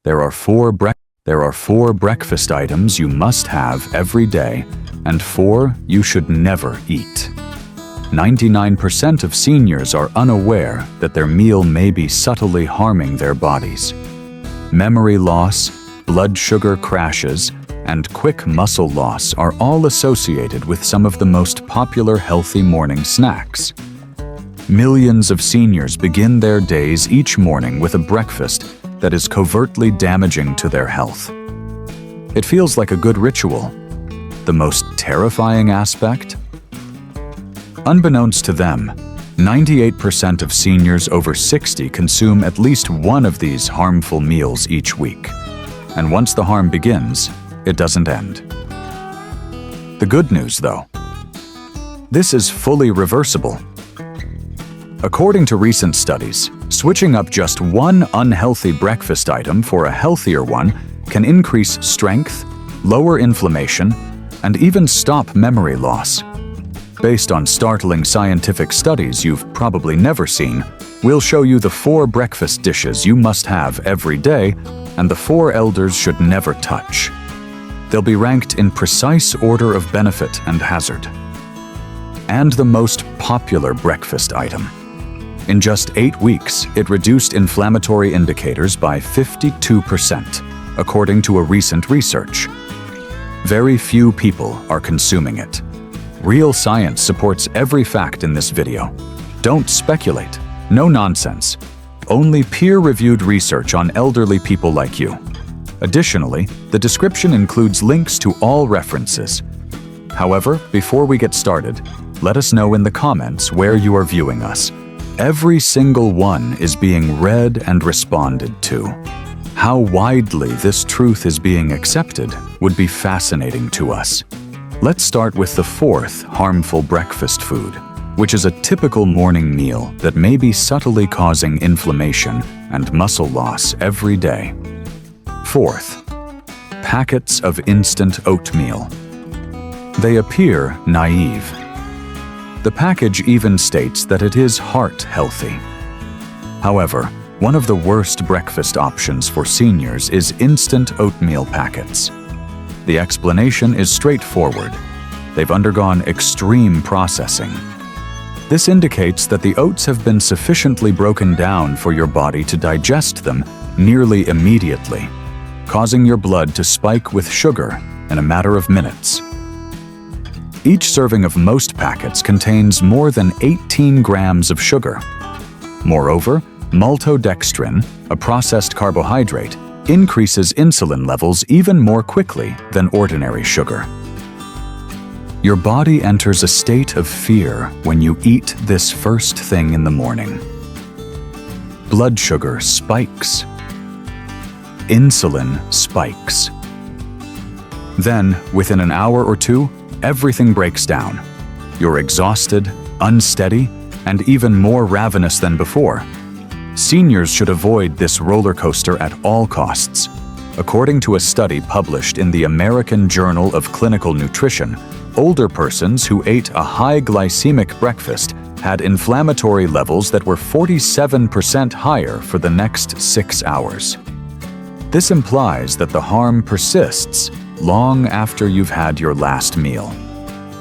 There are four breakfast items you must have every day, and 4 you should never eat. 99% of seniors are unaware that their meal may be subtly harming their bodies. Memory loss, blood sugar crashes, and quick muscle loss are all associated with some of the most popular healthy morning snacks. Millions of seniors begin their days each morning with a breakfast that is covertly damaging to their health. It feels like a good ritual. The most terrifying aspect? Unbeknownst to them, 98% of seniors over 60 consume at least one of these harmful meals each week. And once the harm begins, it doesn't end. The good news, though, this is fully reversible. According to recent studies, switching up just one unhealthy breakfast item for a healthier one can increase strength, lower inflammation, and even stop memory loss. Based on startling scientific studies you've probably never seen, we'll show you the 4 breakfast dishes you must have every day and the 4 elders should never touch. They'll be ranked in precise order of benefit and hazard. And the most popular breakfast item. In just 8 weeks, it reduced inflammatory indicators by 52%, according to a recent research. Very few people are consuming it. Real science supports every fact in this video. Don't speculate. No nonsense. Only peer-reviewed research on elderly people like you. Additionally, the description includes links to all references. However, before we get started, let us know in the comments where you are viewing us. Every single one is being read and responded to. How widely this truth is being accepted would be fascinating to us. Let's start with the 4th harmful breakfast food, which is a typical morning meal that may be subtly causing inflammation and muscle loss every day. 4th, packets of instant oatmeal. They appear naive. The package even states that it is heart healthy. However, one of the worst breakfast options for seniors is instant oatmeal packets. The explanation is straightforward. They've undergone extreme processing. This indicates that the oats have been sufficiently broken down for your body to digest them nearly immediately, causing your blood to spike with sugar in a matter of minutes. Each serving of most packets contains more than 18 grams of sugar. Moreover, maltodextrin, a processed carbohydrate, increases insulin levels even more quickly than ordinary sugar. Your body enters a state of fear when you eat this first thing in the morning. Blood sugar spikes. Insulin spikes. Then, within an hour or two, everything breaks down. You're exhausted, unsteady, and even more ravenous than before. Seniors should avoid this roller coaster at all costs. According to a study published in the American Journal of Clinical Nutrition, older persons who ate a high glycemic breakfast had inflammatory levels that were 47% higher for the next 6 hours. This implies that the harm persists long after you've had your last meal.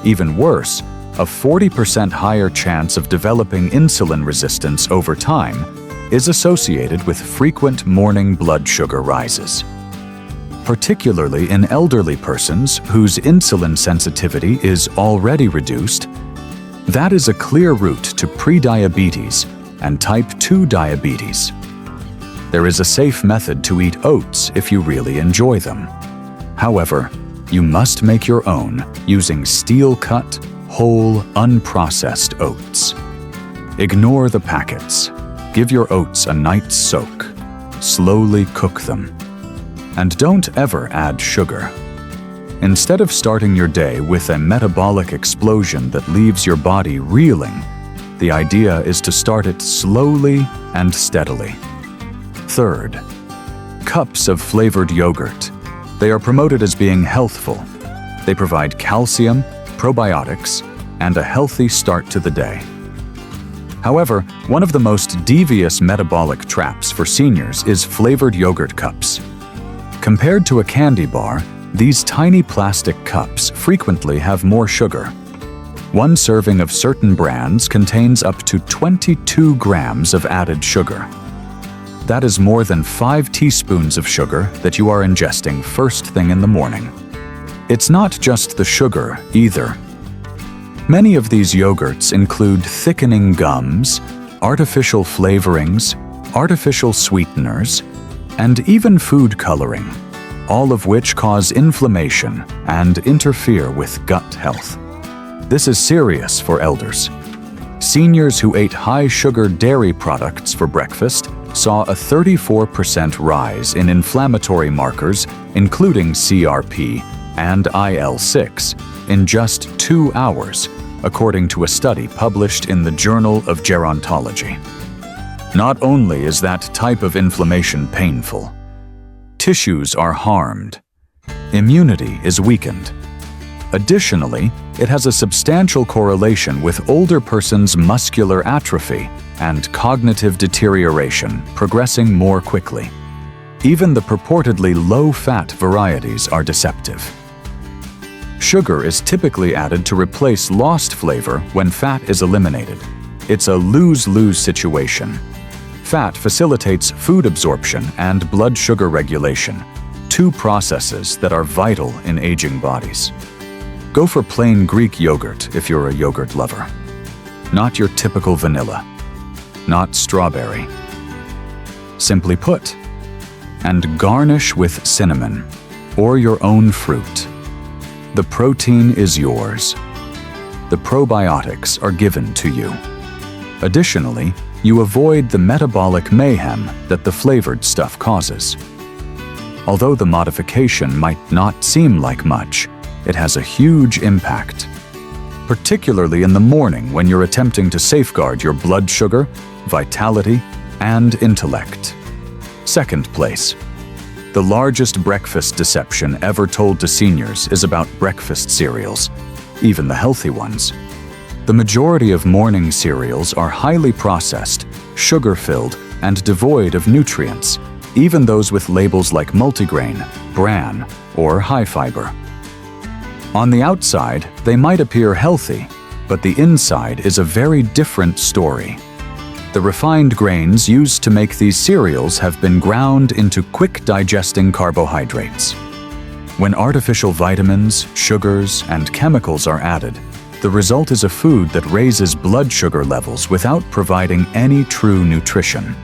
Even worse, a 40% higher chance of developing insulin resistance over time is associated with frequent morning blood sugar rises. Particularly in elderly persons whose insulin sensitivity is already reduced, that is a clear route to prediabetes and type 2 diabetes. There is a safe method to eat oats if you really enjoy them. However, you must make your own using steel-cut, whole, unprocessed oats. Ignore the packets. Give your oats a night's soak. Slowly cook them. And don't ever add sugar. Instead of starting your day with a metabolic explosion that leaves your body reeling, the idea is to start it slowly and steadily. 3rd, cups of flavored yogurt. They are promoted as being healthful. They provide calcium, probiotics, and a healthy start to the day. However, one of the most devious metabolic traps for seniors is flavored yogurt cups. Compared to a candy bar, these tiny plastic cups frequently have more sugar. One serving of certain brands contains up to 22 grams of added sugar. That is more than 5 teaspoons of sugar that you are ingesting first thing in the morning. It's not just the sugar either. Many of these yogurts include thickening gums, artificial flavorings, artificial sweeteners, and even food coloring, all of which cause inflammation and interfere with gut health. This is serious for elders. Seniors who ate high-sugar dairy products for breakfast saw a 34% rise in inflammatory markers, including CRP and IL-6, in just 2 hours, according to a study published in the Journal of Gerontology. Not only is that type of inflammation painful, tissues are harmed. Immunity is weakened. Additionally, it has a substantial correlation with older persons' muscular atrophy and cognitive deterioration progressing more quickly. Even the purportedly low-fat varieties are deceptive. Sugar is typically added to replace lost flavor when fat is eliminated. It's a lose-lose situation. Fat facilitates food absorption and blood sugar regulation, two processes that are vital in aging bodies. Go for plain Greek yogurt if you're a yogurt lover. Not your typical vanilla. Not strawberry. Simply put. And garnish with cinnamon or your own fruit. The protein is yours. The probiotics are given to you. Additionally, you avoid the metabolic mayhem that the flavored stuff causes. Although the modification might not seem like much, it has a huge impact, particularly in the morning when you're attempting to safeguard your blood sugar, vitality, and intellect. Second place. The largest breakfast deception ever told to seniors is about breakfast cereals, even the healthy ones. The majority of morning cereals are highly processed, sugar-filled, and devoid of nutrients, even those with labels like multigrain, bran, or high fiber. On the outside, they might appear healthy, but the inside is a very different story. The refined grains used to make these cereals have been ground into quick-digesting carbohydrates. When artificial vitamins, sugars, and chemicals are added, the result is a food that raises blood sugar levels without providing any true nutrition.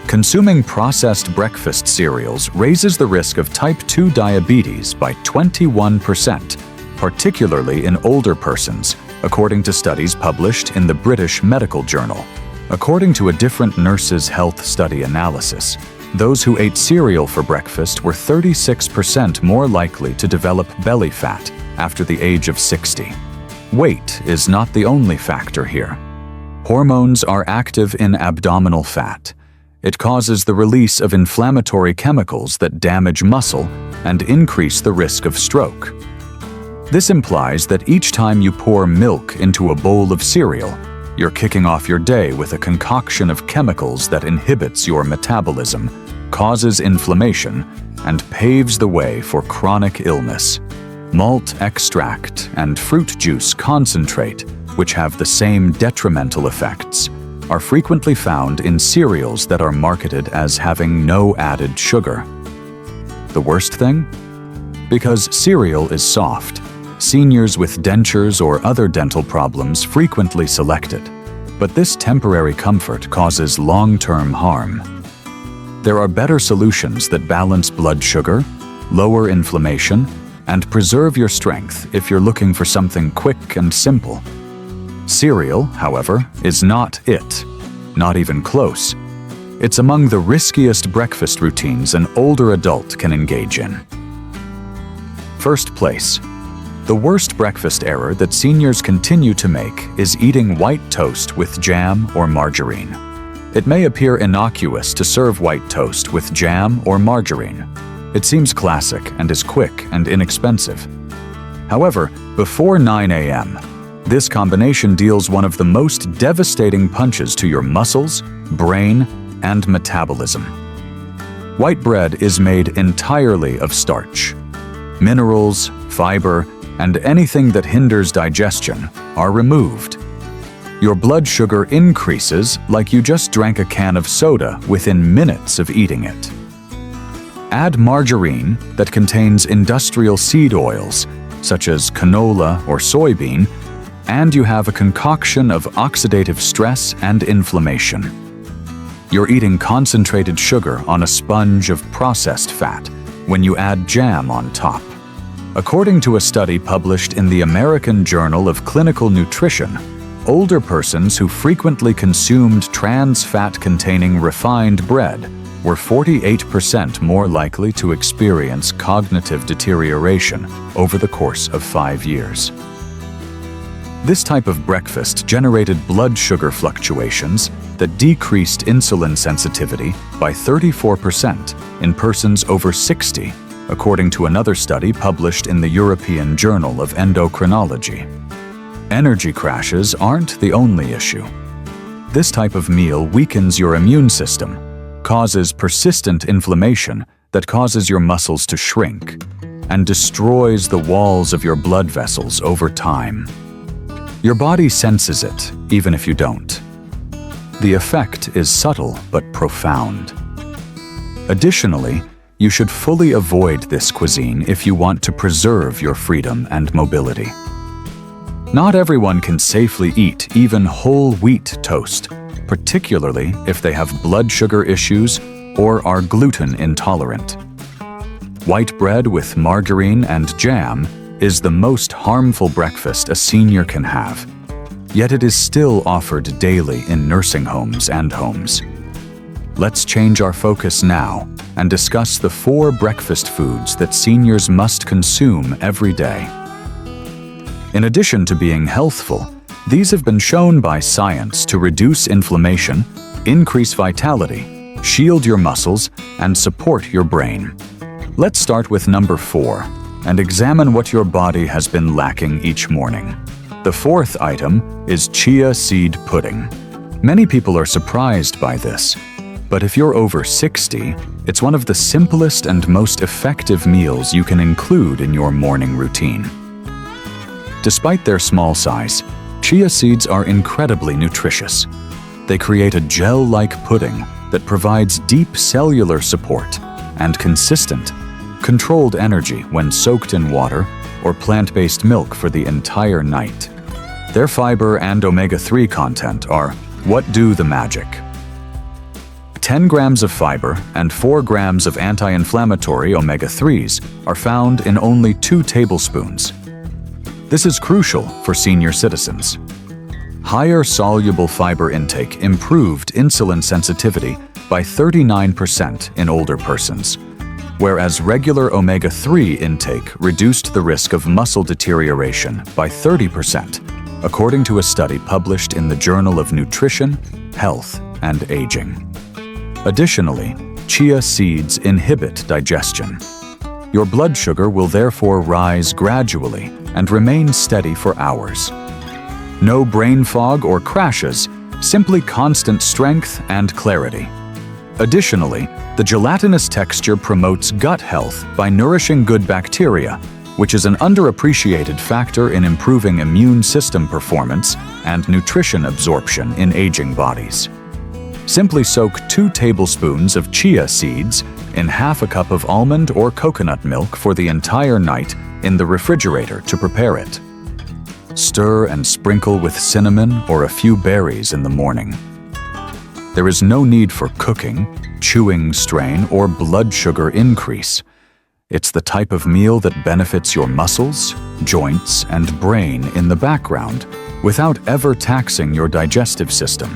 Consuming processed breakfast cereals raises the risk of type 2 diabetes by 21%, particularly in older persons, according to studies published in the British Medical Journal. According to a different nurses' health study analysis, those who ate cereal for breakfast were 36% more likely to develop belly fat after the age of 60. Weight is not the only factor here. Hormones are active in abdominal fat. It causes the release of inflammatory chemicals that damage muscle and increase the risk of stroke. This implies that each time you pour milk into a bowl of cereal, you're kicking off your day with a concoction of chemicals that inhibits your metabolism, causes inflammation, and paves the way for chronic illness. Malt extract and fruit juice concentrate, which have the same detrimental effects, are frequently found in cereals that are marketed as having no added sugar. The worst thing? Because cereal is soft, seniors with dentures or other dental problems frequently select it, but this temporary comfort causes long-term harm. There are better solutions that balance blood sugar, lower inflammation, and preserve your strength if you're looking for something quick and simple. Cereal, however, is not it. Not even close. It's among the riskiest breakfast routines an older adult can engage in. First place. The worst breakfast error that seniors continue to make is eating white toast with jam or margarine. It may appear innocuous to serve white toast with jam or margarine. It seems classic and is quick and inexpensive. However, before 9 a.m., this combination deals one of the most devastating punches to your muscles, brain, and metabolism. White bread is made entirely of starch. Minerals, fiber, and anything that hinders digestion are removed. Your blood sugar increases like you just drank a can of soda within minutes of eating it. Add margarine that contains industrial seed oils, such as canola or soybean, and you have a concoction of oxidative stress and inflammation. You're eating concentrated sugar on a sponge of processed fat when you add jam on top. According to a study published in the American Journal of Clinical Nutrition, older persons who frequently consumed trans fat-containing refined bread were 48% more likely to experience cognitive deterioration over the course of 5 years. This type of breakfast generated blood sugar fluctuations that decreased insulin sensitivity by 34% in persons over 60, according to another study published in the European Journal of Endocrinology. Energy crashes aren't the only issue. This type of meal weakens your immune system, causes persistent inflammation that causes your muscles to shrink, and destroys the walls of your blood vessels over time. Your body senses it, even if you don't. The effect is subtle but profound. Additionally, you should fully avoid this cuisine if you want to preserve your freedom and mobility. Not everyone can safely eat even whole wheat toast, particularly if they have blood sugar issues or are gluten intolerant. White bread with margarine and jam is the most harmful breakfast a senior can have, yet it is still offered daily in nursing homes and homes. Let's change our focus now and discuss the 4 breakfast foods that seniors must consume every day. In addition to being healthful, these have been shown by science to reduce inflammation, increase vitality, shield your muscles, and support your brain. Let's start with number 4 and examine what your body has been lacking each morning. The 4th item is chia seed pudding. Many people are surprised by this, but if you're over 60, it's one of the simplest and most effective meals you can include in your morning routine. Despite their small size, chia seeds are incredibly nutritious. They create a gel-like pudding that provides deep cellular support and consistent, controlled energy when soaked in water or plant-based milk for the entire night. Their fiber and omega-3 content are what do the magic. 10 grams of fiber and 4 grams of anti-inflammatory omega-3s are found in only 2 tablespoons. This is crucial for senior citizens. Higher soluble fiber intake improved insulin sensitivity by 39% in older persons, whereas regular omega-3 intake reduced the risk of muscle deterioration by 30%, according to a study published in the Journal of Nutrition, Health, and Aging. Additionally, chia seeds inhibit digestion. Your blood sugar will therefore rise gradually and remain steady for hours. No brain fog or crashes, simply constant strength and clarity. Additionally, the gelatinous texture promotes gut health by nourishing good bacteria, which is an underappreciated factor in improving immune system performance and nutrition absorption in aging bodies. Simply soak 2 tablespoons of chia seeds in half a cup of almond or coconut milk for the entire night in the refrigerator to prepare it. Stir and sprinkle with cinnamon or a few berries in the morning. There is no need for cooking, chewing strain, or blood sugar increase. It's the type of meal that benefits your muscles, joints, and brain in the background without ever taxing your digestive system.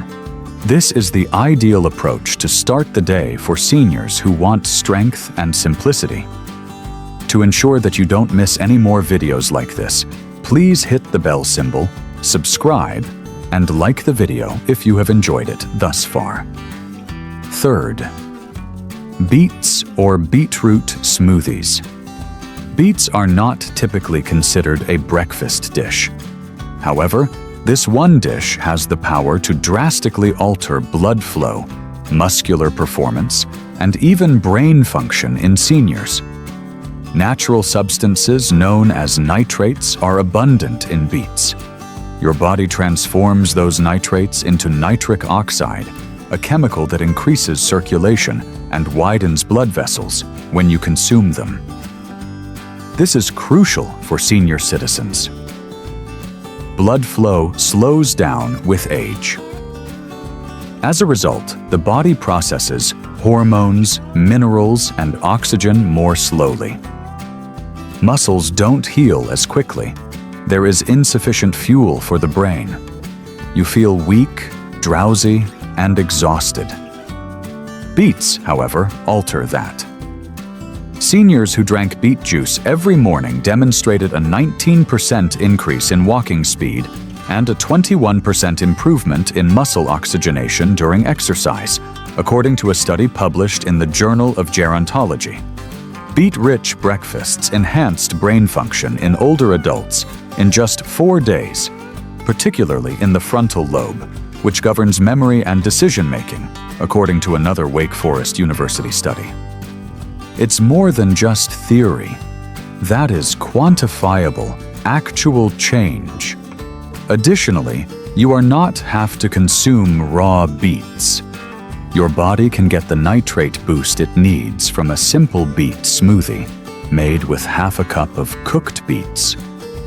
This is the ideal approach to start the day for seniors who want strength and simplicity. To ensure that you don't miss any more videos like this, please hit the bell symbol, subscribe, and like the video if you have enjoyed it thus far. 3rd, beets or beetroot smoothies. Beets are not typically considered a breakfast dish. However, this one dish has the power to drastically alter blood flow, muscular performance, and even brain function in seniors. Natural substances known as nitrates are abundant in beets. Your body transforms those nitrates into nitric oxide, a chemical that increases circulation and widens blood vessels when you consume them. This is crucial for senior citizens. Blood flow slows down with age. As a result, the body processes hormones, minerals, and oxygen more slowly. Muscles don't heal as quickly. There is insufficient fuel for the brain. You feel weak, drowsy, and exhausted. Beets, however, alter that. Seniors who drank beet juice every morning demonstrated a 19% increase in walking speed and a 21% improvement in muscle oxygenation during exercise, according to a study published in the Journal of Gerontology. Beet-rich breakfasts enhanced brain function in older adults in just 4 days, particularly in the frontal lobe, which governs memory and decision-making, according to another Wake Forest University study. It's more than just theory. That is quantifiable, actual change. Additionally, you are not have to consume raw beets. Your body can get the nitrate boost it needs from a simple beet smoothie made with half a cup of cooked beets,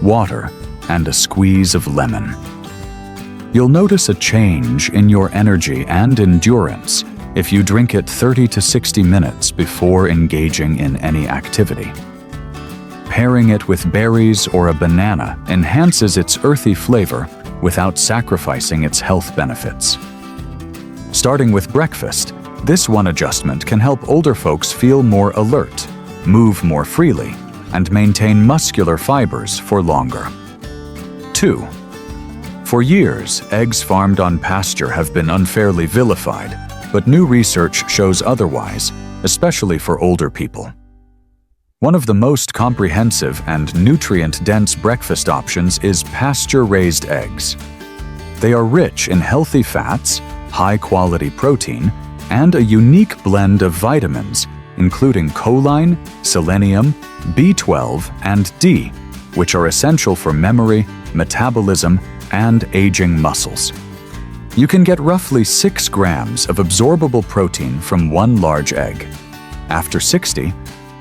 water, and a squeeze of lemon. You'll notice a change in your energy and endurance if you drink it 30 to 60 minutes before engaging in any activity. Pairing it with berries or a banana enhances its earthy flavor without sacrificing its health benefits. Starting with breakfast, this one adjustment can help older folks feel more alert, move more freely, and maintain muscular fibers for longer. 2. For years, eggs farmed on pasture have been unfairly vilified, but new research shows otherwise, especially for older people. One of the most comprehensive and nutrient-dense breakfast options is pasture-raised eggs. They are rich in healthy fats, high-quality protein, and a unique blend of vitamins, including choline, selenium, B12, and D, which are essential for memory, metabolism, and aging muscles. You can get roughly 6 grams of absorbable protein from one large egg. After 60,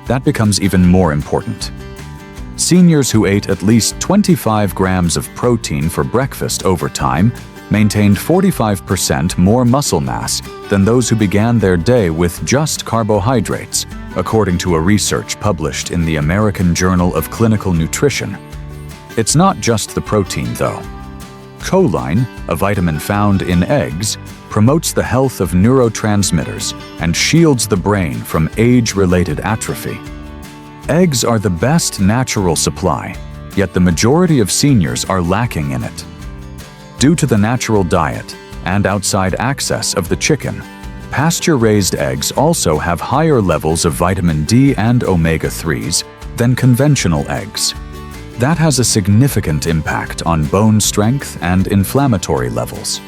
that becomes even more important. Seniors who ate at least 25 grams of protein for breakfast over time maintained 45% more muscle mass than those who began their day with just carbohydrates, according to a research published in the American Journal of Clinical Nutrition. It's not just the protein, though. Choline, a vitamin found in eggs, promotes the health of neurotransmitters and shields the brain from age-related atrophy. Eggs are the best natural supply, yet the majority of seniors are lacking in it. Due to the natural diet and outside access of the chicken, pasture-raised eggs also have higher levels of vitamin D and omega-3s than conventional eggs. That has a significant impact on bone strength and inflammatory levels.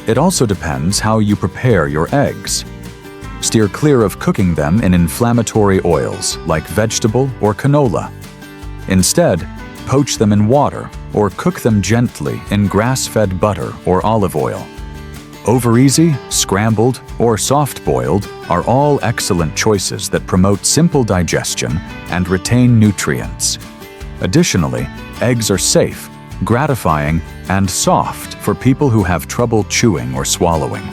It also depends how you prepare your eggs. Steer clear of cooking them in inflammatory oils like vegetable or canola. Instead, poach them in water or cook them gently in grass-fed butter or olive oil. Over easy, scrambled, or soft-boiled are all excellent choices that promote simple digestion and retain nutrients. Additionally, eggs are safe, gratifying, and soft for people who have trouble chewing or swallowing.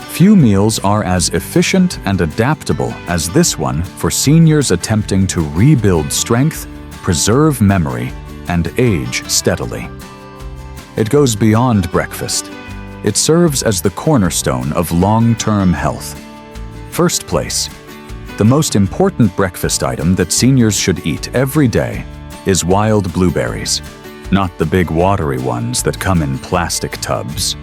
Few meals are as efficient and adaptable as this one for seniors attempting to rebuild strength, preserve memory, and age steadily. It goes beyond breakfast. It serves as the cornerstone of long-term health. First place. The most important breakfast item that seniors should eat every day is wild blueberries, not the big watery ones that come in plastic tubs.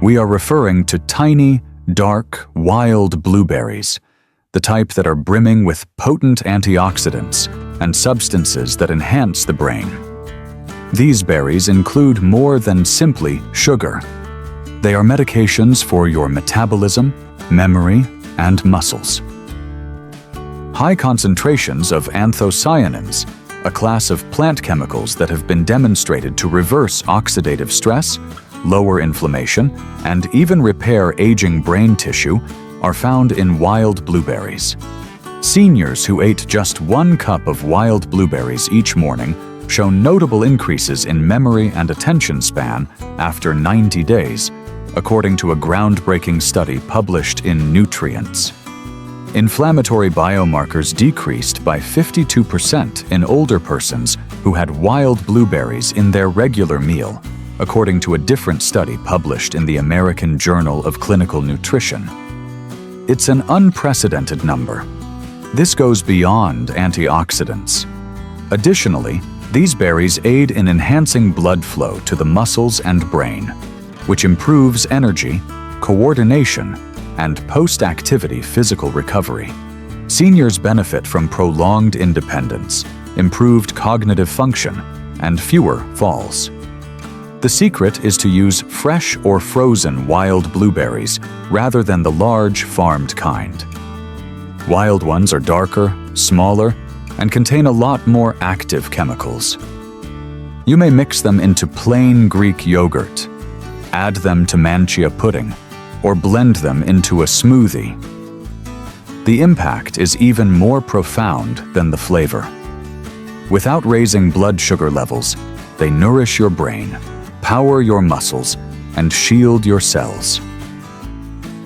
We are referring to tiny, dark, wild blueberries, the type that are brimming with potent antioxidants and substances that enhance the brain. These berries include more than simply sugar. They are medications for your metabolism, memory, and muscles. High concentrations of anthocyanins, a class of plant chemicals that have been demonstrated to reverse oxidative stress, lower inflammation, and even repair aging brain tissue, are found in wild blueberries. Seniors who ate just 1 cup of wild blueberries each morning show notable increases in memory and attention span after 90 days, according to a groundbreaking study published in Nutrients. Inflammatory biomarkers decreased by 52% in older persons who had wild blueberries in their regular meal, according to a different study published in the American Journal of Clinical Nutrition. It's an unprecedented number. This goes beyond antioxidants. Additionally, these berries aid in enhancing blood flow to the muscles and brain, which improves energy, coordination, and post-activity physical recovery. Seniors benefit from prolonged independence, improved cognitive function, and fewer falls. The secret is to use fresh or frozen wild blueberries rather than the large farmed kind. Wild ones are darker, smaller, and contain a lot more active chemicals. You may mix them into plain Greek yogurt, add them to manchia pudding, or blend them into a smoothie. The impact is even more profound than the flavor. Without raising blood sugar levels, they nourish your brain, power your muscles, and shield your cells.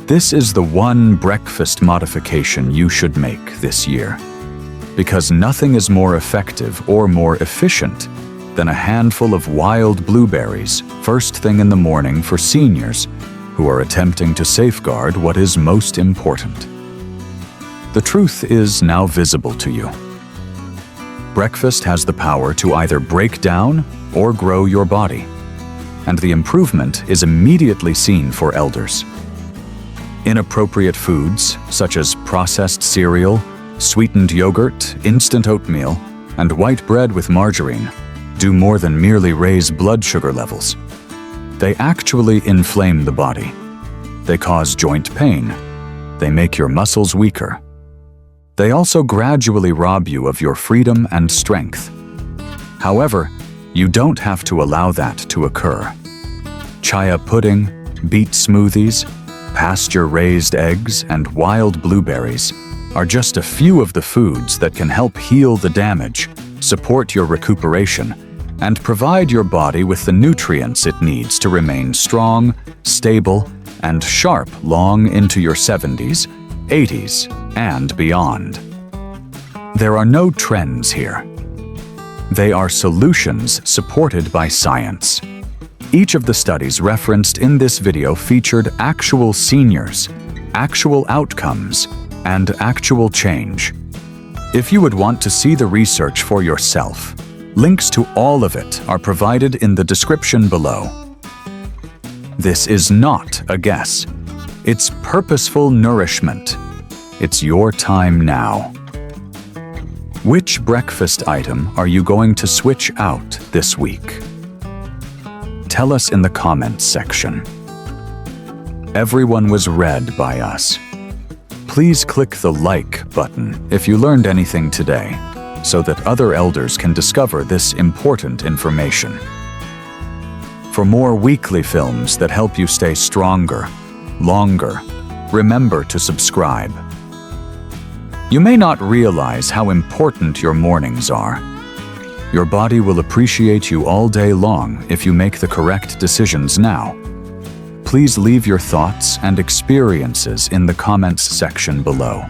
This is the one breakfast modification you should make this year, because nothing is more effective or more efficient than a handful of wild blueberries first thing in the morning for seniors who are attempting to safeguard what is most important. The truth is now visible to you. Breakfast has the power to either break down or grow your body, and the improvement is immediately seen for elders. Inappropriate foods, such as processed cereal, sweetened yogurt, instant oatmeal, and white bread with margarine, do more than merely raise blood sugar levels. They actually inflame the body. They cause joint pain. They make your muscles weaker. They also gradually rob you of your freedom and strength. However, you don't have to allow that to occur. Chia pudding, beet smoothies, pasture-raised eggs, and wild blueberries are just a few of the foods that can help heal the damage, support your recuperation, and provide your body with the nutrients it needs to remain strong, stable, and sharp long into your 70s, 80s, and beyond. There are no trends here. They are solutions supported by science. Each of the studies referenced in this video featured actual seniors, actual outcomes, and actual change. If you would want to see the research for yourself, links to all of it are provided in the description below. This is not a guess. It's purposeful nourishment. It's your time now. Which breakfast item are you going to switch out this week? Tell us in the comments section. Everyone was read by us. Please click the like button if you learned anything today, so that other elders can discover this important information. For more weekly films that help you stay stronger, longer, remember to subscribe. You may not realize how important your mornings are. Your body will appreciate you all day long if you make the correct decisions now. Please leave your thoughts and experiences in the comments section below.